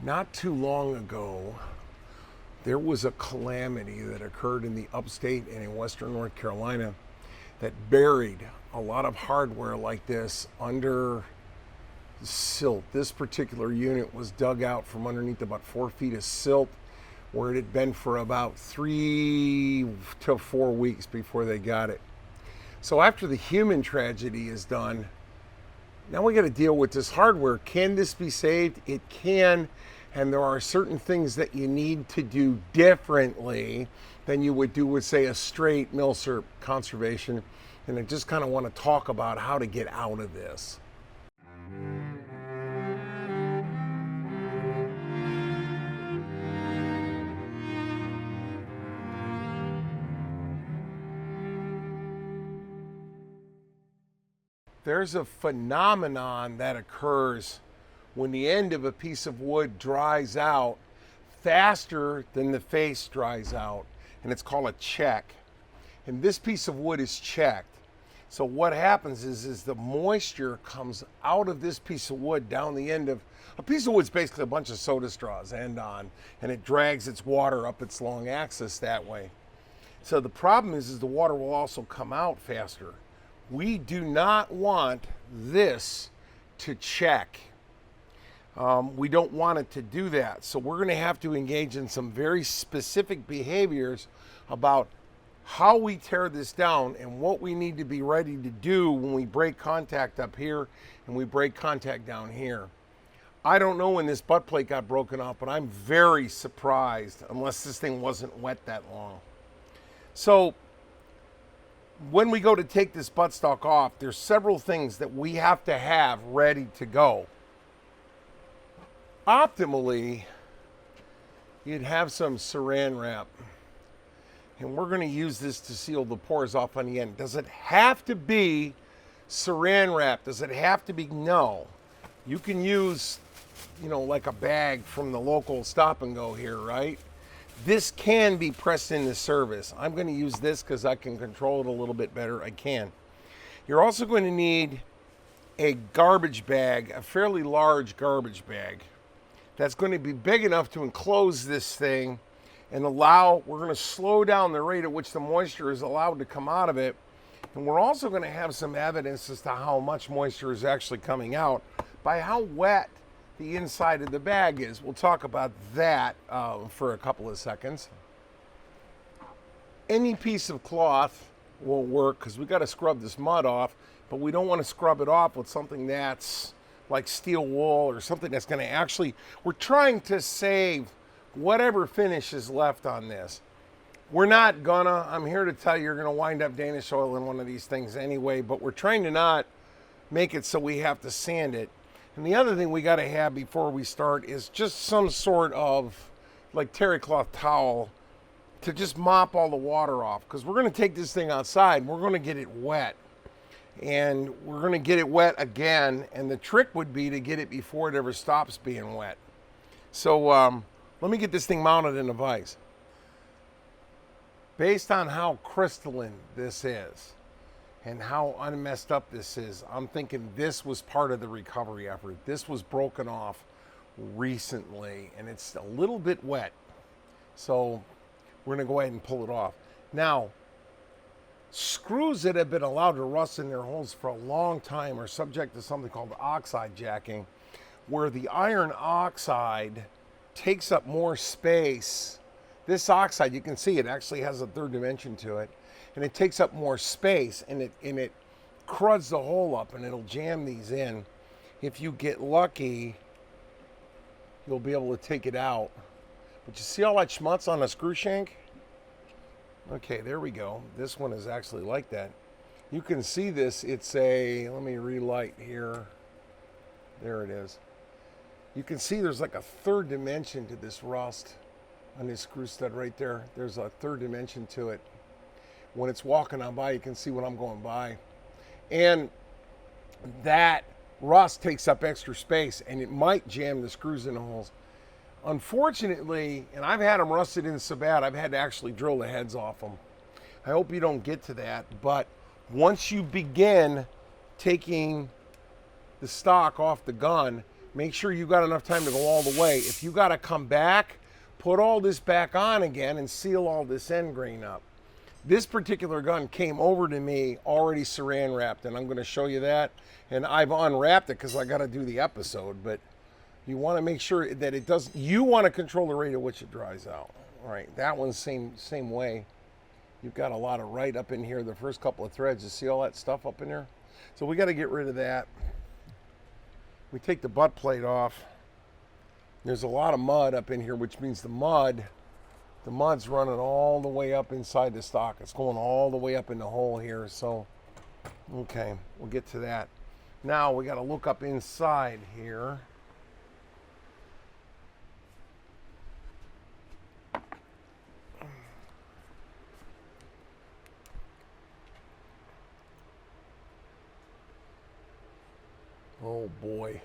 Not too long ago, there was a calamity that occurred in the upstate and in western North Carolina that buried a lot of hardware like this under silt. This particular unit was dug out from underneath about 4 feet of silt where it had been for about 3 to 4 weeks before they got it. So after the human tragedy is done, now we got to deal with this hardware. Can this be saved? It can, and there are certain things that you need to do differently than you would do with, say, a straight milsurp conservation. And I just kind of want to talk about how to get out of this. There's a phenomenon that occurs when the end of a piece of wood dries out faster than the face dries out, and it's called a check. And this piece of wood is checked. So what happens is the moisture comes out of this piece of wood down the end of a piece of wood's basically a bunch of soda straws end on, and it drags its water up its long axis that way. So the problem is the water will also come out faster. We do not want this to check. We don't want it to do that. So we're going to have to engage in some very specific behaviors about how we tear this down and what we need to be ready to do when we break contact up here and we break contact down here. I don't know when this butt plate got broken off, but I'm very surprised unless this thing wasn't wet that long. So when we go to take this buttstock off, there's several things that we have to have ready to go. Optimally, you'd have some saran wrap, and we're going to use this to seal the pores off on the end. Does it have to be saran wrap? Does it have to be? No. You can use, like a bag from the local stop and go here, right? This can be pressed into service. I'm going to use this because I can control it a little bit better. I can. You're also going to need a garbage bag, a fairly large garbage bag. That's going to be big enough to enclose this thing and we're going to slow down the rate at which the moisture is allowed to come out of it. And we're also going to have some evidence as to how much moisture is actually coming out by how wet the inside of the bag is. We'll talk about that for a couple of seconds. Any piece of cloth will work because we got to scrub this mud off, but we don't want to scrub it off with something that's like steel wool or something that's going to actually, we're trying to save whatever finish is left on this. We're not gonna, I'm here to tell you, you're gonna wind up Danish oil in one of these things anyway, but we're trying to not make it so we have to sand it. And the other thing we got to have before we start is just some sort of like terry cloth towel to just mop all the water off, because we're going to take this thing outside and we're going to get it wet, and we're going to get it wet again, and the trick would be to get it before it ever stops being wet. So let me get this thing mounted in a vise. Based on how crystalline this is and how unmessed up this is, I'm thinking this was part of the recovery effort. This was broken off recently and it's a little bit wet. So we're gonna go ahead and pull it off. Now, screws that have been allowed to rust in their holes for a long time are subject to something called oxide jacking, where the iron oxide takes up more space. This oxide, you can see it actually has a third dimension to it, and it takes up more space, and it cruds the hole up, and it'll jam these in. If you get lucky, you'll be able to take it out. But you see all that schmutz on a screw shank? Okay, there we go. This one is actually like that. You can see this, it's let me relight here. There it is. You can see there's like a third dimension to this rust on this screw stud right there. There's a third dimension to it. When it's walking on by, you can see when I'm going by. And that rust takes up extra space, and it might jam the screws in the holes. Unfortunately, and I've had them rusted in so bad, I've had to actually drill the heads off them. I hope you don't get to that, but once you begin taking the stock off the gun, Make sure you got enough time to go all the way. If you got to come back, put all this back on again and seal all this end grain up. This particular gun came over to me already saran wrapped, and I'm going to show you that. And I've unwrapped it because I got to do the episode, but you want to make sure that it doesn't, you want to control the rate at which it dries out. All right, that one's same way. You've got a lot of right up in here, the first couple of threads. You see all that stuff up in there? So we got to get rid of that. We take the butt plate off. There's a lot of mud up in here, which means the mud's running all the way up inside the stock. It's going all the way up in the hole here. So, okay, we'll get to that. Now we got to look up inside here. Oh boy,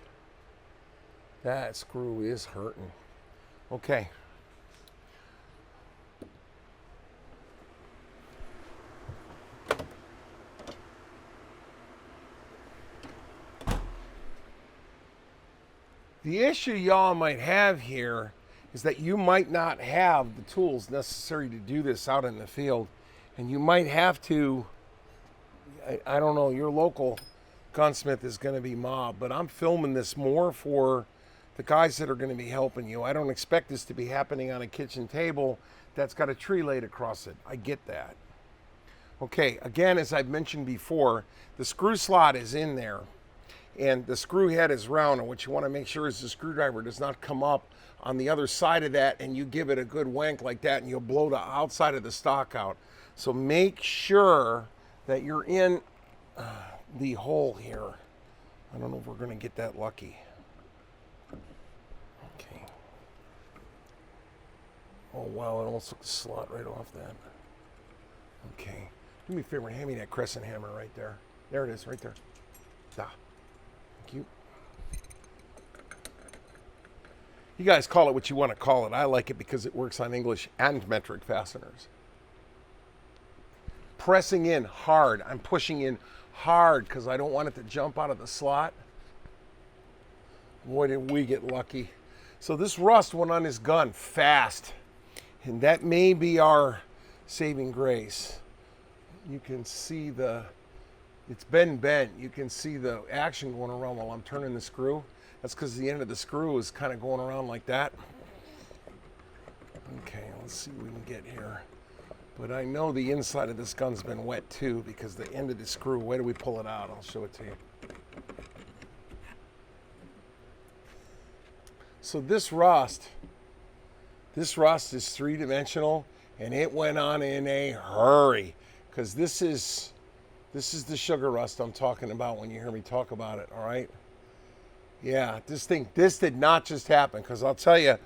that screw is hurting. Okay. The issue y'all might have here is that you might not have the tools necessary to do this out in the field, and you might have to, I don't know, your local gunsmith is going to be mobbed, but I'm filming this more for the guys that are going to be helping you. I don't expect this to be happening on a kitchen table that's got a tree laid across it. I get that. Okay, again, as I've mentioned before, the screw slot is in there and the screw head is round, and what you want to make sure is the screwdriver does not come up on the other side of that and you give it a good wank like that and you'll blow the outside of the stock out. So make sure that you're in the hole here. I don't know if we're going to get that lucky. Okay. Oh wow, it almost took the slot right off that. Okay. Do me a favor and hand me that crescent hammer right there. There it is, right there. Da. Thank you. You guys call it what you want to call it. I like it because it works on English and metric fasteners. Pressing in hard. I'm pushing in hard because I don't want it to jump out of the slot. Boy, did we get lucky. So this rust went on his gun fast, and that may be our saving grace. You can see it's been bent. You can see the action going around while I'm turning the screw. That's because the end of the screw is kind of going around like that. Okay, let's see what we can get here. But I know the inside of this gun's been wet too because the end of the screw, where do we pull it out? I'll show it to you. So this rust is three-dimensional, and it went on in a hurry because this is the sugar rust I'm talking about when you hear me talk about it, all right? Yeah, this did not just happen, because I'll tell you,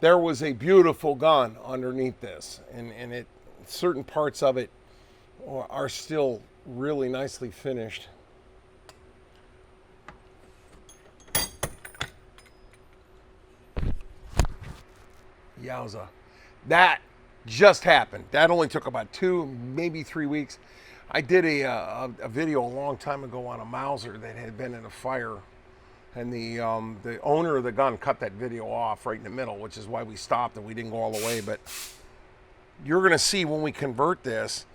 there was a beautiful gun underneath this, and certain parts of it are still really nicely finished. Yowza. That just happened. That only took about 2, maybe 3 weeks. I did a video a long time ago on a Mauser that had been in a fire, and the owner of the gun cut that video off right in the middle, which is why we stopped and we didn't go all the way. But you're going to see when we convert this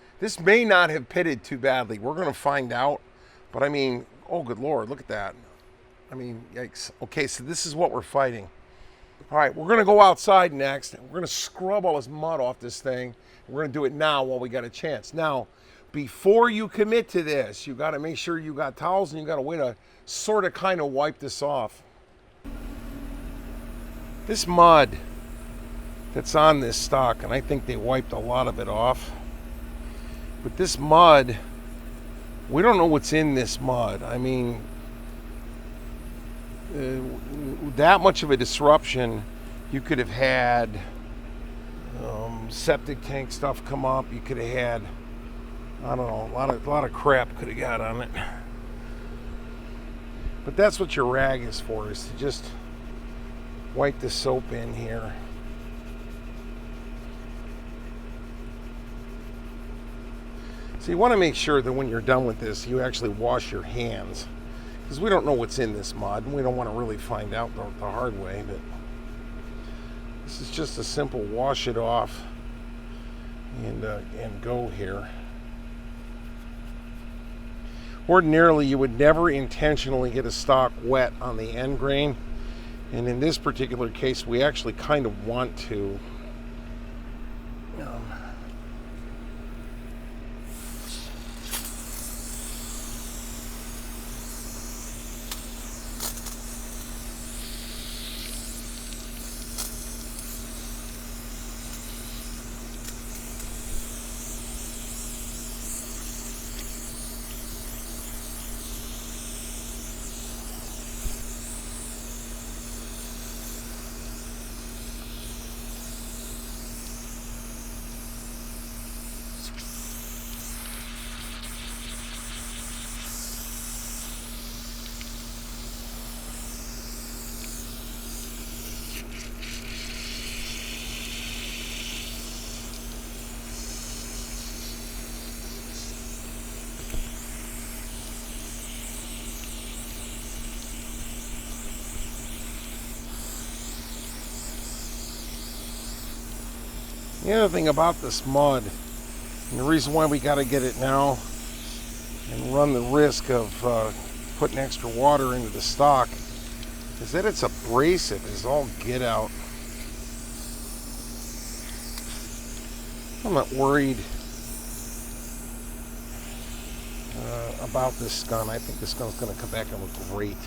may not have pitted too badly. We're going to find out. But I mean, oh good Lord, look at that. I mean, yikes. Okay, so this is what we're fighting. All right, we're going to go outside next. We're going to scrub all this mud off this thing. We're going to do it now while we got a chance. Now, before you commit to this, you got to make sure you got towels and you got a way to sort of kind of wipe this off. This mud that's on this stock, and I think they wiped a lot of it off, but this mud, we don't know what's in this mud. I mean, that much of a disruption, you could have had septic tank stuff come up. You could have had, I don't know, a lot of crap could have got on it. But that's what your rag is for, is to just wipe the soap in here. So you want to make sure that when you're done with this, you actually wash your hands. because we don't know what's in this mud, and we don't want to really find out the hard way. But this is just a simple wash it off and go here. Ordinarily, you would never intentionally get a stock wet on the end grain, and in this particular case, we actually kind of want to. The other thing about this mud, and the reason why we got to get it now and run the risk of putting extra water into the stock, is that it's abrasive as all get out. I'm not worried about this gun. I think this gun's going to come back and look great.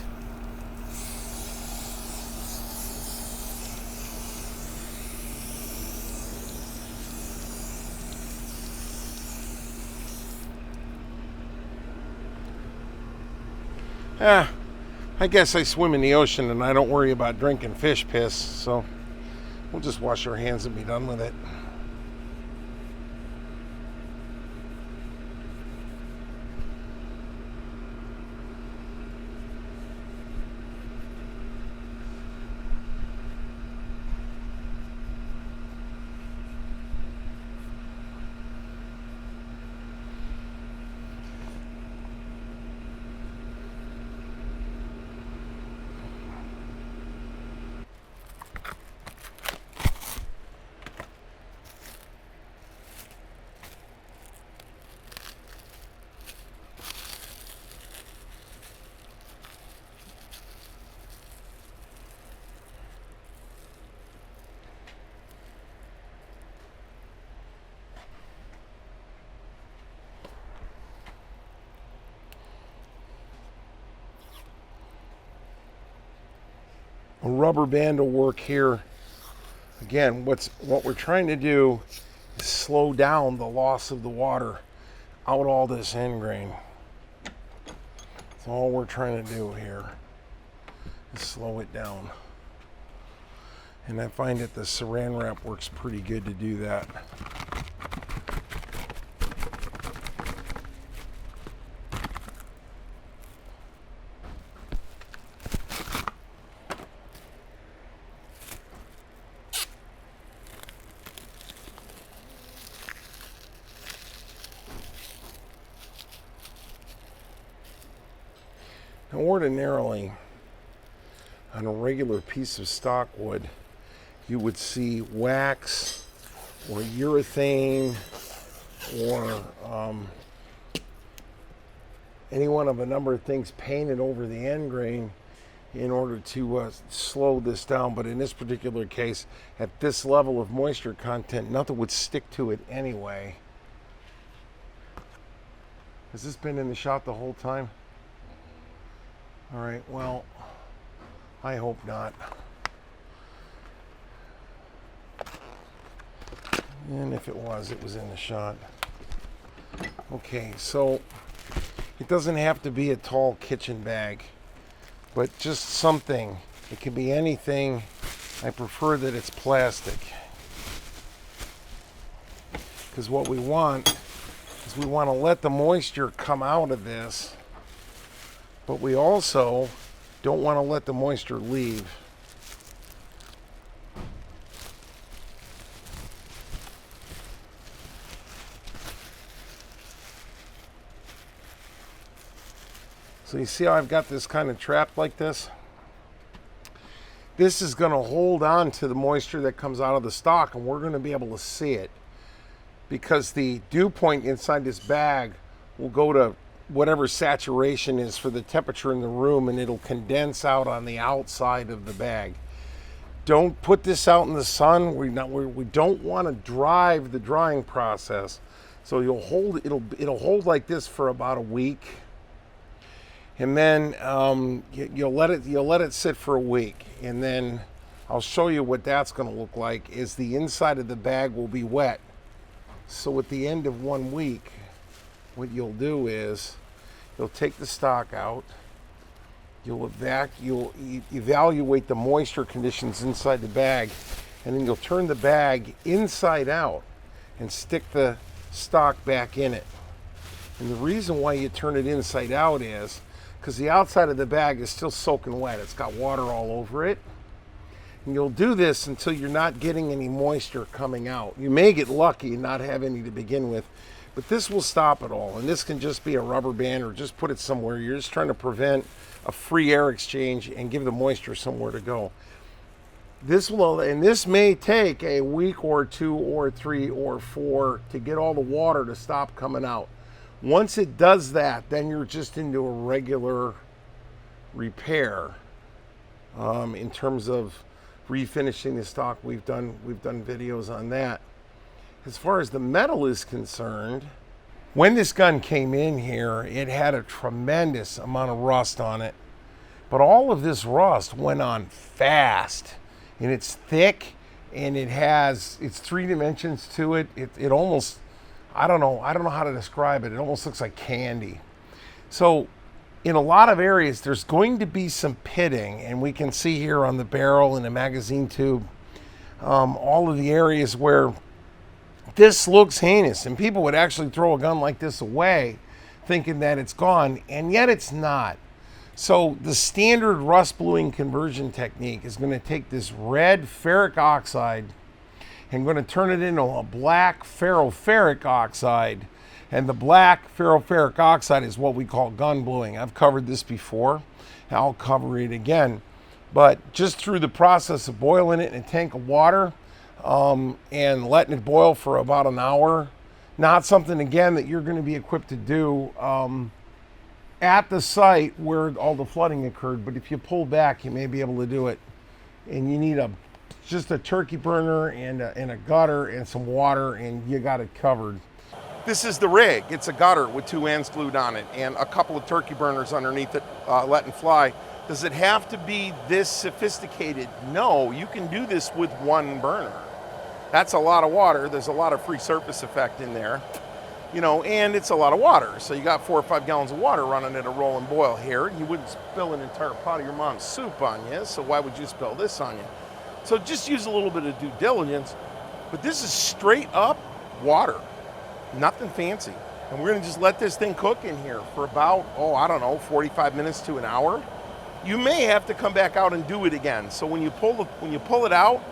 I guess I swim in the ocean and I don't worry about drinking fish piss, so we'll just wash our hands and be done with it. A rubber band will work here. Again, what we're trying to do is slow down the loss of the water out all this end grain. That's all we're trying to do here, is slow it down. And I find that the saran wrap works pretty good to do that. Now, ordinarily, on a regular piece of stock wood, you would see wax or urethane or any one of a number of things painted over the end grain in order to slow this down. But in this particular case, at this level of moisture content, nothing would stick to it anyway. Has this been in the shot the whole time? All right, well, I hope not. And if it was in the shot. Okay, so it doesn't have to be a tall kitchen bag, but just something. It can be anything. I prefer that it's plastic, because what we want is we want to let the moisture come out of this, but we also don't want to let the moisture leave. So you see how I've got this kind of trapped like this? This is going to hold on to the moisture that comes out of the stock, and we're going to be able to see it because the dew point inside this bag will go to whatever saturation is for the temperature in the room, and it'll condense out on the outside of the bag. Don't put this out in the sun. We don't want to drive the drying process. So it'll hold like this for about a week, and then you'll let it sit for a week, and then I'll show you what that's going to look like. Is the inside of the bag will be wet. So at the end of 1 week, what you'll do is you'll take the stock out. You'll evaluate the moisture conditions inside the bag, and then you'll turn the bag inside out and stick the stock back in it. And the reason why you turn it inside out is because the outside of the bag is still soaking wet. It's got water all over it. And you'll do this until you're not getting any moisture coming out. You may get lucky and not have any to begin with, but this will stop it all. And this can just be a rubber band, or just put it somewhere. You're just trying to prevent a free air exchange and give the moisture somewhere to go. This may take a week or 2 or 3 or 4 to get all the water to stop coming out. Once it does that, then you're just into a regular repair in terms of refinishing the stock. We've done videos on that. As far as the metal is concerned, when this gun came in here, it had a tremendous amount of rust on it, but all of this rust went on fast, and it's thick, and it's 3 dimensions to it. It almost, I don't know how to describe it. It almost looks like candy. So in a lot of areas, there's going to be some pitting, and we can see here on the barrel and the magazine tube, all of the areas where this looks heinous, and people would actually throw a gun like this away thinking that it's gone, and yet it's not. So the standard rust bluing conversion technique is going to take this red ferric oxide and going to turn it into a black ferroferric oxide, and the black ferroferric oxide is what we call gun bluing. I've covered this before, and I'll cover it again, but just through the process of boiling it in a tank of water, and letting it boil for about an hour. Not something, again, that you're going to be equipped to do at the site where all the flooding occurred, but if you pull back, you may be able to do it. And you need just a turkey burner and a gutter and some water, and you got it covered. This is the rig. It's a gutter with 2 ends glued on it and a couple of turkey burners underneath it, letting fly. Does it have to be this sophisticated? No, you can do this with 1 burner. That's a lot of water. There's a lot of free surface effect in there, and it's a lot of water. So you got 4 or 5 gallons of water running at a rolling boil here. You wouldn't spill an entire pot of your mom's soup on you, so why would you spill this on you? So just use a little bit of due diligence, but this is straight up water, nothing fancy. And we're gonna just let this thing cook in here for about, 45 minutes to an hour. You may have to come back out and do it again. So when you pull it out,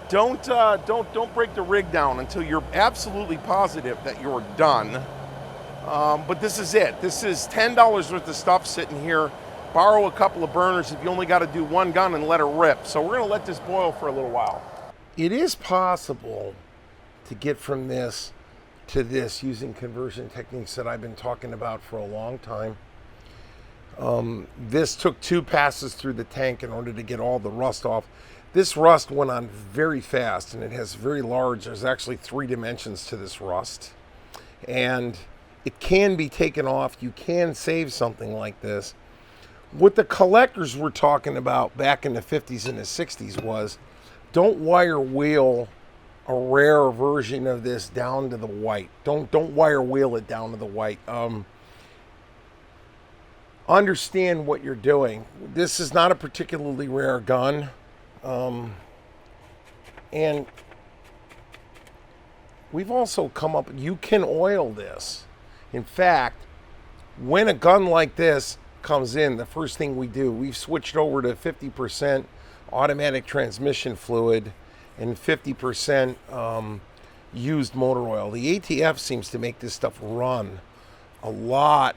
don't break the rig down until you're absolutely positive that you're done. But this is it. This is $10 worth of stuff sitting here. Borrow a couple of burners if you only got to do 1 gun and let it rip. So we're going to let this boil for a little while. It is possible to get from this to this using conversion techniques that I've been talking about for a long time. This took 2 passes through the tank in order to get all the rust off. This rust went on very fast, and it has there's actually 3 dimensions to this rust. And it can be taken off. You can save something like this. What the collectors were talking about back in the 50s and the 60s was, don't wire wheel a rare version of this down to the white. Don't wire wheel it down to the white. Understand what you're doing. This is not a particularly rare gun. And we've also come up, you can oil this. In fact, when a gun like this comes in, the first thing we've switched over to 50% automatic transmission fluid and 50% used motor oil. The ATF seems to make this stuff run a lot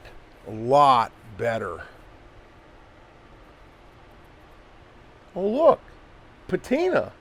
better. Oh, look, patina.